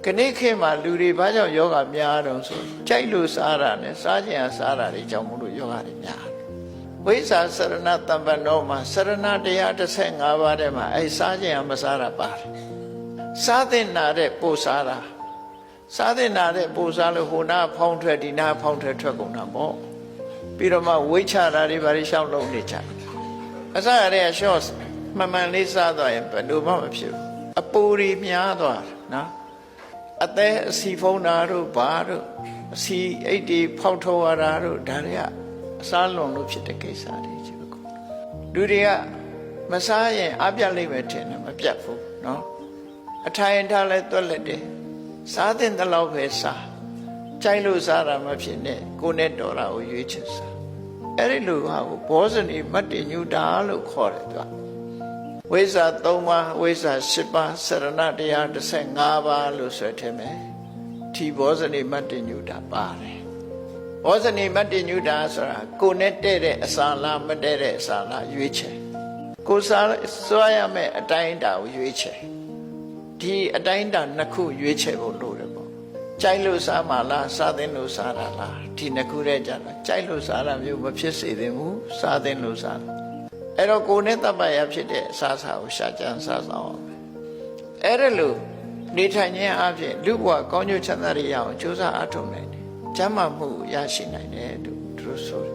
ခဏခေတ်မှာလူတွေဘာကြောင့်ယောဂများတော့ဆိုကြိုက်လို့စားတာနဲ့စားခြင်းအစားတာတွေကြောင့်မလို့ယောဂတွေများဝိဇ္ဇာစရဏတမ္ပနောမှာစရဏတရား15ပါးထဲမှာအဲစားခြင်းအမစားတာပါတယ်စားတဲ့နာတဲ့ပို့စားတာစားတဲ့နာတဲ့ပို့စားလို့ဟိုနာဖောင်းထွက်ဒီနာဖောင်းထွက်ထွက်ကုန်တာပေါ့ပြီးတော့မှဝိချတာတွေဘာတွေရှောက်လုံးနေကြအစားရတဲ့ရှော့မှန်မှန်လေးစားသွားရင်ဘယ်လိုမှမဖြစ်ဘူးအပူတွေများသွားတာနော်အသက်အစီဖုံးတာတို့ဘာတို့အစီအိတ်တွေဖောက်ထုတ်ရတာတို့ဒါတွေကအစားလွန်လို့ဖြစ်တဲ့ကိစ္စတွေကြီးပဲလူတွေကမစားရင်အပြတ်လိမ့်မယ်ထင်တယ်မပြတ်ဘူးနော်အထိုင်ထားလဲတွက်လက်တယ်စားတဲ့လောက်ပဲစားကြိုက်လို့စားတာမဖြစ်နဲ့ကိုယ်နဲ့တော်တာကိုရွေးချယ်စားအဲ့ဒီလိုဟာကိုဘောဇနီမတ္တညုတာလို့ခေါ်တယ်သူကဝိဇ္ဇာ3ပါးဝိဇ္ဇာ10ပါးစရဏတရား15ပါးလို့ဆိုထင်မယ်ဒီဘောဇနီမတ္တညုတာပါတယ်ဘောဇနီမတ္တညုတာဆိုတာကိုယ်နဲ့တဲ့တဲ့အစာလားမတဲ့တဲ့အစာလားရွေးချယ်ကိုယ်စားစွာရမယ့်အတိုင်းအတာကိုရွေးချယ်ဒီအတိုင်းအတာနှစ်ခုရွေးချယ်ဖို့လိုတယ်ပေါ့ကြိုက်လို့စားမှလားစားသင့်လို့စားတာလားဒီနှစ်ခုတည်းကြတာကြိုက်လို့စားတာမျိုးမဖြစ်စေသင့်ဘူးစားသင့်လို့စားတာအဲ့တော့ကိုယ်နဲ့တပ်ပရဖြစ်တဲ့အစားအစာကိုရှာကြံစားဆောင်အောင်အဲ့ဒါလို့နေထိုင်ခြင်းအပြင်လူဘဝကောင်းကျိုးချမ်းသာရအောင်ကြိုးစားအားထုတ်နိုင်တယ်ကျမ်းမာမှုရရှိနိုင်တယ်သူတို့ဆို